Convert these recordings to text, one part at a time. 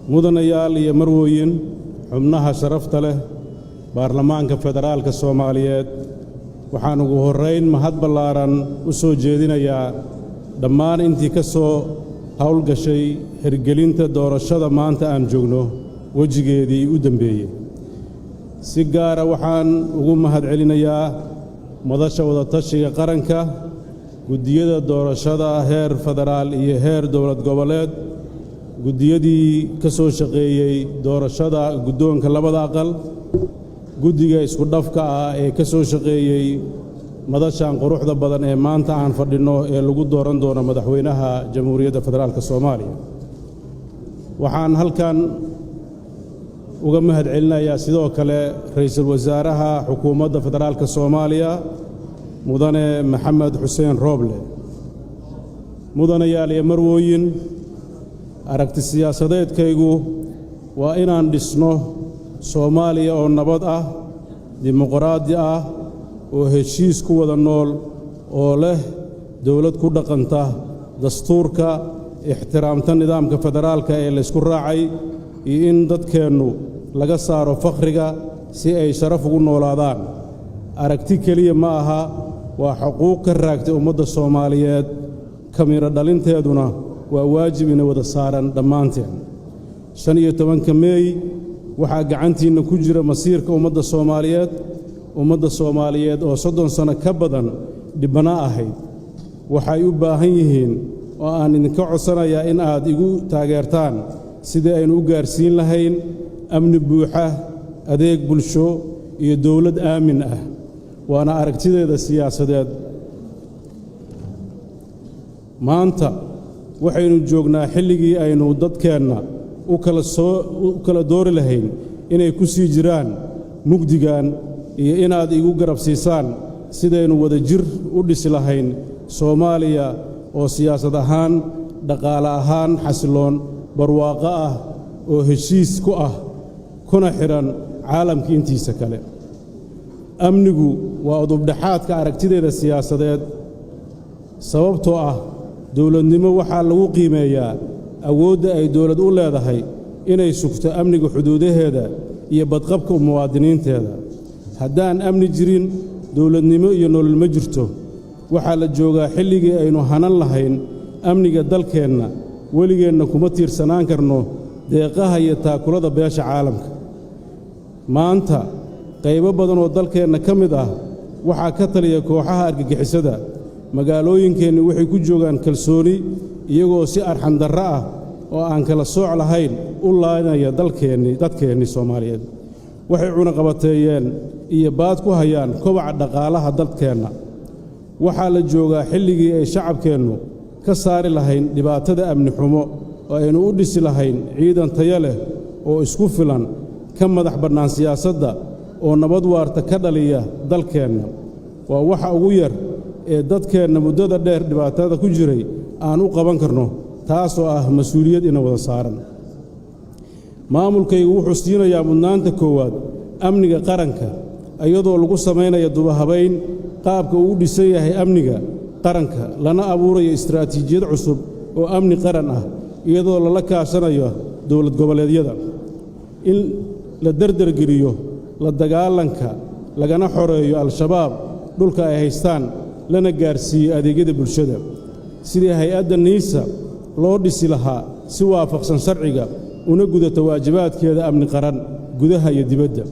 mudanayaal iyo marwooyin xubnaha sharafta leh baarlamaanka federaalka Soomaaliyeed waxaan ugu horeyn mahad ballaaran u soo jeedinayaa dhammaan intii ka soo hawlgashay hirgelinta doorashada maanta aan joogno wajigeedii u dambeeyay si gaar ah waxaan ugu mahad celinayaa madasha wada tashiga qaranka gudiyada doorashada heer federaal iyo heer dowlad goboleed gudiyadii ka soo shaqeeyay doorashada guddoonka labada aqal gudiga isku dhafka ah ee ka soo shaqeeyay madashan quruxda badan ee maanta aan fadhino ee lagu dooran doono madaxweynaha jamhuuriyadda federaalka Soomaaliya waxaan halkan uga mahad celinayaa sidoo kale ra'iisul wasaaraha xukuumadda federaalka Soomaaliya mudane Maxamed Xuseen Rooble mudanayaal iyo marwooyin aragti siyaasadeedkaygu waa inaan dhisno Soomaaliya oo nabad ah dimuqraadi ah oo heshiis ku wada nool oo leh dawlad ku dhaqanta dastuurka ixtiraamta nidaamka federaalka ee la isku raacay iyo in dadkeennu laga saaro faqriga si ay sharaf ugu noolaadaan aragti kaliya ma aha waa xuquuq ka raagtay ummadda Soomaaliyeed kamira dhalinteeduna waa waajib in wada saaran dhammaanteen 15 May waxaa gacantiina ku jira masiirka ummadda Soomaaliyeed oo 30 sano ka badan dhibana ahayd waxay u baahan yihiin oo aan idinka codsanayaa in aad igu taageertaan sidii aynu u gaarsiin lahayn amni buuxa adeeg bulsho iyo dawlad aamin ah waana aragtideeda siyaasadeed maanta waxaynu joognaa xilligii aynu dadkeenna u kala doori lahayn inay ku sii jiraan mugdigan iyo inaad igu garab siisaan sidaynu wada jir u dhisi lahayn Soomaaliya oo siyaasad ahaan dhaqaale ahaan xasiloon barwaaqo ah oo heshiis ku ah kuna xiran caalamka intiisa kale amnigu waa udubdhaxaadka aragtideeda siyaasadeed sababtoo ah dawladnimo waxaa lagu qiimeeyaa awoodda ay dawlad u leedahay inay sugto amniga xuduudaheeda iyo badqabka muwaadiniinteeda haddaan amni jirin dawladnimo iyo nolol ma jirto waxaa la joogaa xilligii aynu hanan lahayn amniga dalkeenna weligeenna kuma tiirsanaan karno deeqaha iyo taakulada beesha caalamka maanta qaybo badan oo dalkeenna ka mid ah waxaa ka taliya kooxaha argagixisada magaalooyinkeenni waxay ku joogaan kalsooni iyagoo si arxan darro ah oo aan kala sooc lahayn u laanaya dadkeenni Soomaaliyeed waxay cunaqabateeyeen iyo baad ku hayaan kobaca dhaqaalaha dalkeenna waxaa la joogaa xilligii ay shacabkeennu ka saari lahayn dhibaatada amni xumo oo aynu u dhisi lahayn ciidan tayo leh oo isku filan ka madax bannaan siyaasadda oo nabad waarta ka dhaliya dalkeenna waa waxa ugu yar ee dadkeenna muddada dheer dhibaatada ku jiray aan u qaban karno taasoo ah mas'uuliyad ina wada saaran maamulkaygu wuxuu siinayaa mudnaanta koowaad amniga qaranka iyadoo lagu samaynayo dubahabayn qaabka uu dhisan yahay amniga qaranka lana abuurayo istiraatiijiyad cusub oo amni qaran ah iyadoo lala kaashanayo dowlad goboleedyada in la dardargeliyo la dagaalanka lagana xoreeyo al-shabaab dhulka ay haystaan lana gaarsiiyo adeegyada bulshada sidii hay'adda NISA loo dhisi lahaa si waafaqsan sharciga una gudato waajibaadkeeda amni qaran gudaha iyo dibadda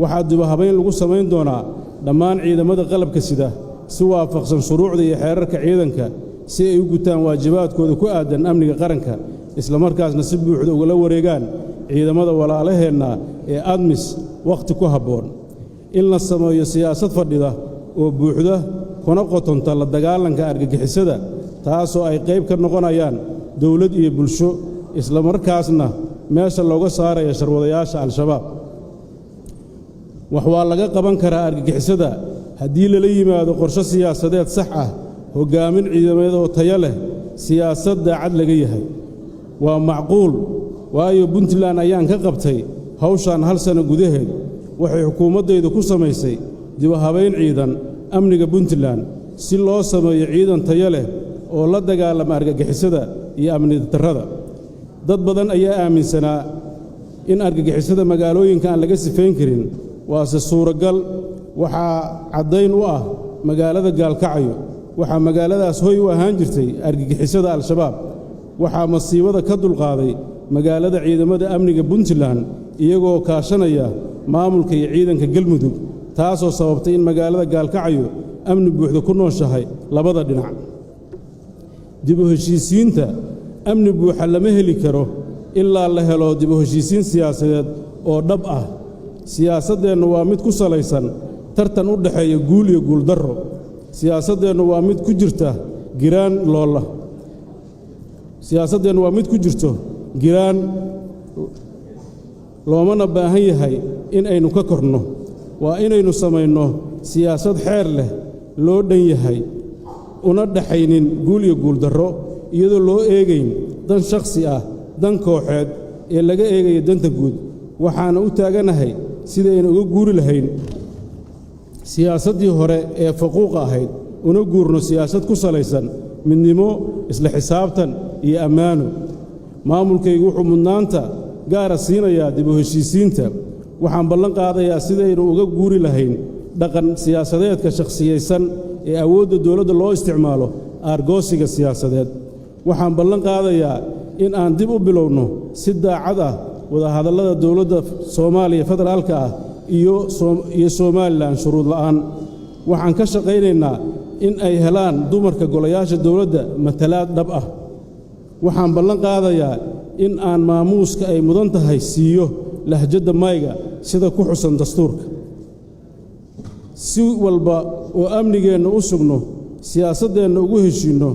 waxaa dubahabayn lagu samayn doonaa dhammaan ciidamada qalabka sida si waafaqsan shuruucda iyo xeerarka ciidanka si ay u gutaan waajibaadkooda ku aadan amniga qaranka isla markaasna si buuxda uga wareegaan ciidamada walaalaheenna ee ADMIS waqti ku habboon in la sameeyo siyaasad fadhida oo buuxda kuna qotonta la dagaalanka argagixisada taasoo ay qayb ka noqonayaan dawlad iyo bulsho isla markaasna meesha looga saarayo sharwadayaasha al-shabaab wax waa laga qaban karaa argagixisada haddii lala yimaado qorshe siyaasadeed sax ah hogaamin ciidamada oo tayo leh siyaasad daacad laga yahay waa macquul waayo Puntland ayaan ka qabtay hawshan hal sano gudaheed waxay xukuumaddeedu ku samaysay dibahabayn ciidan amniga Puntland si loo sameeyo ciidan tayo leh oo la dagaalama argagixisada iyo amni darrada dad badan ayaa aaminsanaa in argagixisada magaalooyinka aan laga sifayn karin waase suuragal waxaa caddayn u ah magaalada gaalkacyo waxaa magaaladaas hoy u ahaan jirtay argagixisada al-shabaab waxaa masiibada ka dulqaaday magaalada ciidamada amniga puntland iyagoo kaashanaya maamulka iyo ciidanka galmudug taasoo sababtay in magaalada gaalkacyo amni buuxda ku nooshahay labada dhinac dib u heshiisiinta amni buuxa lama heli karo ilaa la helo dib u heshiisiin siyaasadeed oo dhab ah siyaasaddeennu waa mid ku salaysan tartan u dhaxeeya guul iyo guuldarro siyaasaddeennu waa mid ku jirta giraan loola siyaasaddeennu waa mid ku jirto giraan loomana baahan yahay in aynu ka korno waa inaynu samayno siyaasad xeer leh loo dhan yahay una dhaxaynin guul iyo guuldarro iyadoo loo eegayn dan shakhsi ah dan kooxeed ee laga eegayo danta guud waxaana u taaganahay sidaynu uga guuri lahayn siyaasaddii hore ee faquuqa ahayd una guurno siyaasad ku salaysan midnimo isla xisaabtan iyo ammaano maamulkaygu wuxuu mudnaanta gaara siinayaa dib u heshiisiinta waxaan ballan qaadayaa sidaynu uga guuri lahayn dhaqan siyaasadeedka shakhsiyaysan ee awoodda dawladda loo isticmaalo aargoosiga siyaasadeed waxaan ballan qaadayaa in aan dib u bilowno si daacad ah wadahadallada dawladda soomaaliya federaalka ah iyo somalilan shuruud la'aan waxaan ka shaqaynaynaa in ay helaan dumarka golayaasha dawladda matalaad dhab ah waxaan ballan qaadayaa in aan maamuuska ay mudan tahay siiyo lahjadda mayga sida ku xusan dastuurka si walba oo amnigeenna u sugno siyaasaddeenna ugu heshiinno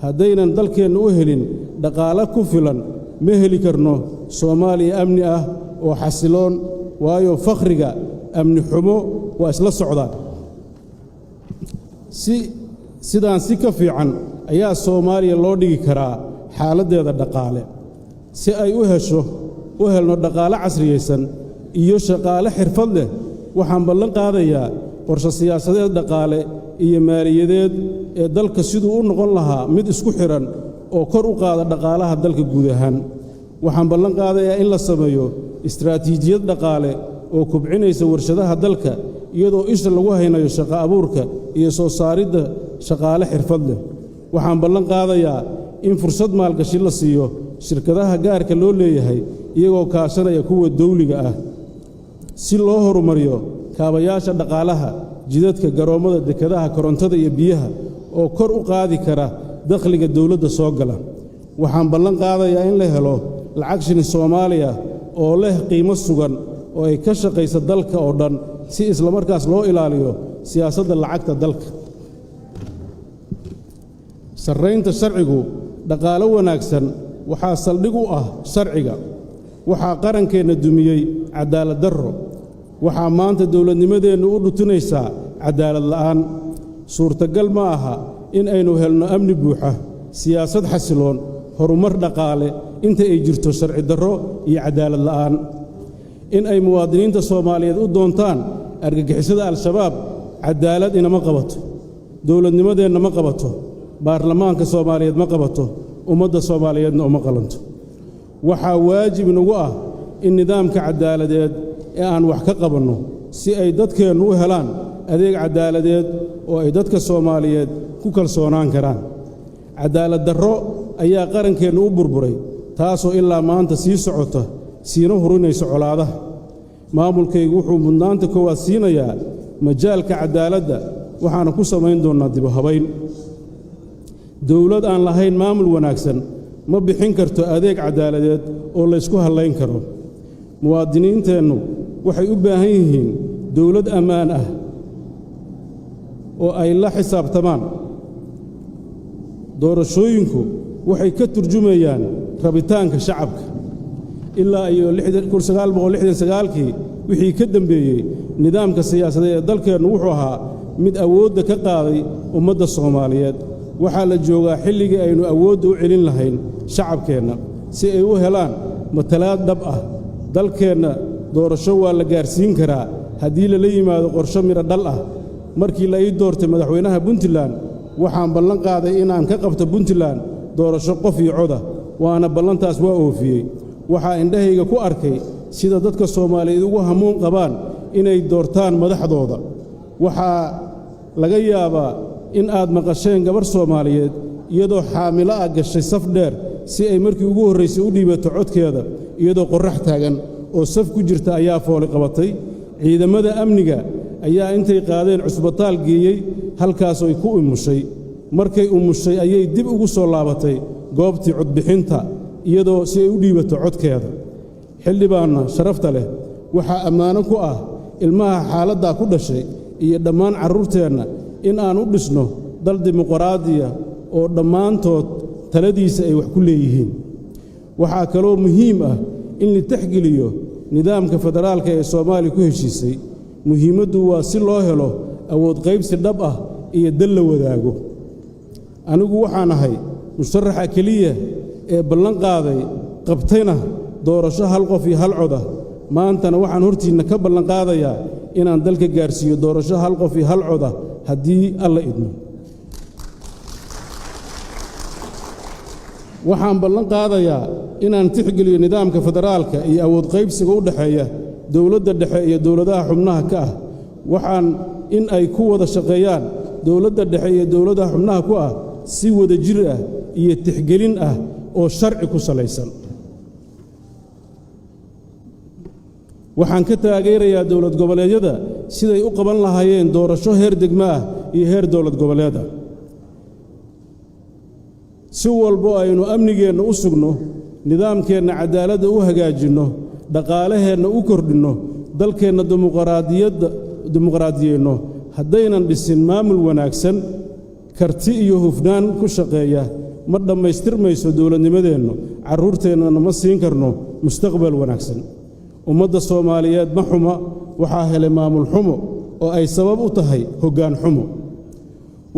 haddaynan dalkeenna u helin dhaqaale ku filan ma heli karno soomaaliya amni ah oo xasiloon waayo fakhriga amni xumo waa isla socdaan sidaan si ka fiican ayaa soomaaliya loo dhigi karaa xaaladdeeda dhaqaale si ay u helno dhaqaale casriyaysan iyo shaqaale xirfad leh waxaan ballan qaadayaa qorshe siyaasadeed dhaqaale iyo maaliyadeed ee dalka siduu u noqon lahaa mid isku xidhan oo kor u qaada dhaqaalaha dalka guud ahaan waxaan ballan qaadayaa in la sameeyo istaraatiijiyad dhaqaale oo kubcinaysa warshadaha dalka iyadoo isha lagu haynayo shaqo abuurka iyo soo saaridda shaqaale xirfad leh waxaan ballan qaadayaa in fursad maalgashi la siiyo shirkadaha gaarka loo leeyahay iyagoo kaashanaya kuwa dawliga ah si loo horumariyo kaabayaasha dhaqaalaha jidadka garoommada dekedaha korontada iyo biyaha oo kor u qaadi kara dakhliga dawladda soo gala waxaan ballan qaadayaa in la helo lacag shilin soomaaliya oo leh qiimo sugan oo ay ka shaqaysa dalka oo dhan si islamarkaas loo ilaaliyo siyaasadda lacagta dalka sarraynta sharcigu dhaqaalo wanaagsan waxaa saldhig u ah sharciga waxaa qarankeenna dumiyey cadaalad darro waxaa maanta dawladnimadeennu u dhutinaysaa cadaalad la'aan suurtagal ma aha in aynu helno amni buuxa siyaasad xasiloon horumar dhaqaale inta ay jirto sharci darro iyo cadaalad la'aan in ay muwaadiniinta soomaaliyeed u doontaan argagixisada al-shabaab cadaalad inama qabato dawladnimadeenna ma qabato baarlamaanka soomaaliyeed ma qabato ummadda soomaaliyeedna uma qalanto waxaa waajib inagu ah in nidaamka caddaaladeed ee aan wax ka qabanno si ay dadkeennu u helaan adeeg caddaaladeed oo ay dadka soomaaliyeed ku kalsoonaan karaan cadaalad darro ayaa qarankeennu u burburay taasoo ilaa maanta sii socota siina hurinaysa colaadaha maamulkaygu wuxuu mudnaanta koowaad siinayaa majaalka caddaaladda waxaana ku samayn doonnaa dib u habayn dawlad aan lahayn maamul wanaagsan ma bixin karto adeeg caddaaladeed oo laysku hallayn karo muwaadiniinteennu waxay u baahan yihiin dawlad ammaan ah oo ay la xisaabtamaan doorashooyinku waxay ka turjumayaan rabitaanka shacabka ilaa iyo 1969kii wixii ka dambeeyey nidaamka siyaasadeed ee dalkeennu wuxuu ahaa mid awoodda ka qaaday ummadda soomaaliyeed waxaa la joogaa xilligii aynu awoodda u celin lahayn shacabkeenna si ay u helaan matalaad dhab ah dalkeenna doorasho waa la gaarsiin karaa haddii lala yimaado qorsho midho dhal ah markii la ii doortay madaxweynaha puntland waxaan ballan qaaday inaan ka qabto puntland doorasho qof iyo coda waana ballantaas waa oofiyey waxaa indhahayga ku arkay sida dadka Soomaaliyeed ugu hamuun qabaan inay doortaan madaxdooda waxaa laga yaabaa in aad maqasheen gabar Soomaaliyeed iyadoo xaamilo ah gashay saf dheer si ay markii ugu horreysay u dhiibato codkeeda iyadoo qorrax taagan oo saf ku jirta ayaa fooli qabatay ciidamada amniga ayaa intay qaadeen cusbitaal geeyey halkaas ay ku umushay markay umushay ayay dib ugu soo laabatay goobtii codbixinta iyadoo si ay u dhiibato codkeeda xildhibaanna sharafta leh waxaa ammaano ku ah ilmaha xaaladdaa ku dhashay iyo dhammaan carruurteenna in aan u dhisno dal dimuqraadiya oo dhammaantood taladiisa ay wax ku leeyihiin waxaa kaloo muhiim ah in la tixgeliyo nidaamka federaalka ee Soomaaliya ku heshiisay muhiimaddu waa si loo helo awood qaybsi dhab ah iyo dal la wadaago anigu waxaan ahay musharaxa kaliya ee ballan qaaday qabtayna doorasho hal qof iyo hal cod ah maantana waxaan hortiina ka ballan qaadayaa inaan dalka gaarsiiyo doorasho hal qof iyo hal cod ah haddii alla idmo waxaan ballan qaadayaa inaan tixgeliyo nidaamka federaalka iyo awood qaybsiga u dhaxeeya dawladda dhexe iyo dawladaha xubnaha ka ah waxaan in ay ku wada shaqeeyaan dawladda dhexe iyo dawladaha xubnaha ku ah si wada jir ah iyo tixgelin ah oo sharci ku salaysan waxaan ka taageerayaa dawlad goboleedyada siday u qaban lahaayeen doorasho heer degmo ah iyo heer dawlad goboleed ah si walbo aynu amnigeenna u sugno nidaamkeenna cadaaladda u hagaajinno dhaqaalaheenna u kordhinno dalkeenna dimuqraadiyeenno haddaynan dhisin maamul wanaagsan karti iyo hufnaan ku shaqeeya ma dhammaystirmayso dawladnimadeennu carruurteennana ma siin karno mustaqbal wanaagsan ummadda Soomaaliyeed ma xuma waxaa helay maamul xumo oo ay sabab u tahay hoggaan xumo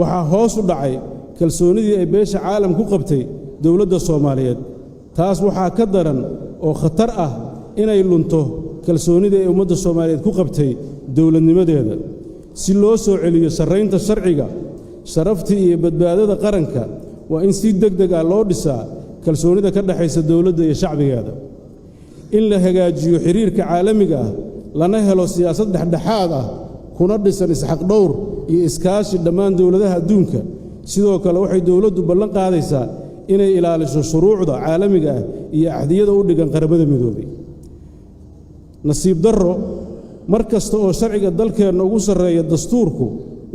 waxaa hoos u dhacay kalsoonidii ay beesha caalam ku qabtay dawladda Soomaaliyeed taas waxaa ka daran oo khatar ah inay lunto kalsoonidii ay ummadda Soomaaliyeed ku qabtay dawladnimadeeda si loo soo celiyo sarreynta sharciga sharaftii iyo badbaadada qaranka waa in si degdeg ah loo dhisaa kalsoonida ka dhaxaysa dawladda iyo shacbigeeda in la hagaajiyo xiriirka caalamiga ah lana helo siyaasad dhexdhexaad ah kuna dhisan isxaq dhowr iyo iskaashi dhammaan dawladaha adduunka sidoo kale waxay dawladdu ballan qaadaysaa inay ilaaliso shuruucda caalamiga ah iyo axdiyada u dhigan qaramada midoobay nasiib darro mar kasta oo sharciga dalkeenna ugu sarreeya dastuurku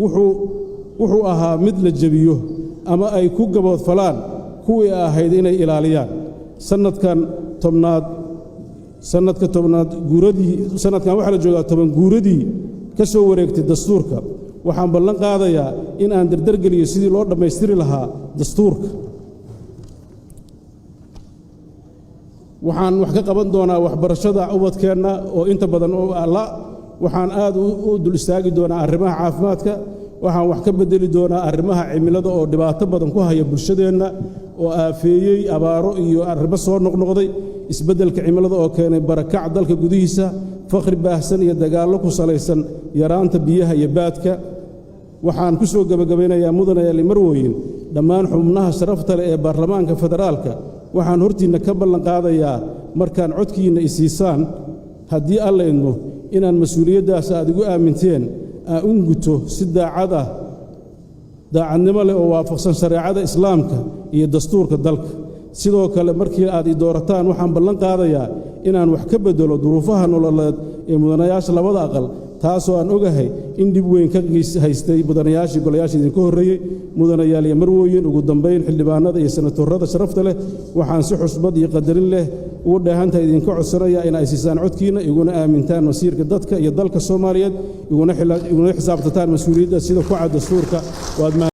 wuxuu ahaa mid la jebiyo ama ay ku gaboodfalaan kuwii ahayd inay ilaaliyaan sanadkan waxaa la joogaa 10 guuradii ka soo wareegtay dastuurka waxaan ballan qaadayaa in aan dardargeliyo sidii loo dhammaystiri lahaa dastuurka waxaan wax ka qaban doonaa waxbarashada ubadkeenna oo inta badan waxaan aad u dul istaagi doonaa arrimaha caafimaadka waxaan wax ka bedeli doonaa arrimaha cimilada oo dhibaato badan ku haya bulshadeenna oo aafeeyey abaaro iyo arrimo soo noqnoqday isbeddelka cimilada oo keenay barakac dalka gudihiisa faqri baahsan iyo dagaallo ku salaysan yaraanta biyaha iyo baadka waxaan ku soo gabagabeynayaa mudanayaal marwooyin dhammaan xubnaha sharafta leh ee baarlamaanka federaalka waxaan hortiina ka ballan qaadayaa markaan codkiina isiisaan haddii alla idmo inaan mas'uuliyaddaas aad igu aaminteen aan u guto si daacadnimo leh oo waafaqsan shareecada islaamka iyo dastuurka dalka sidoo kale markii aad i doorataan waxaan ballan qaadayaa inaan wax ka bedelo duruufaha nololeed ee mudanayaasha labada aqal taasoo aan ogahay in dib weyn ka haystay mudanayaashii golayaasha idinka horreeyey mudanayaal iyo marwooyin ugu dambayn xildhibaanada iyo senatorrada sharafta leh waxaan si xusbad iyo qadarin leh ugu dheehantahay idinka codsanayaa in ay siisaan codkiina iguna aamintaan masiirka dadka iyo dalka Soomaaliyeed iguna xisaabtataan mas'uuliyadda sida ku cad dastuurka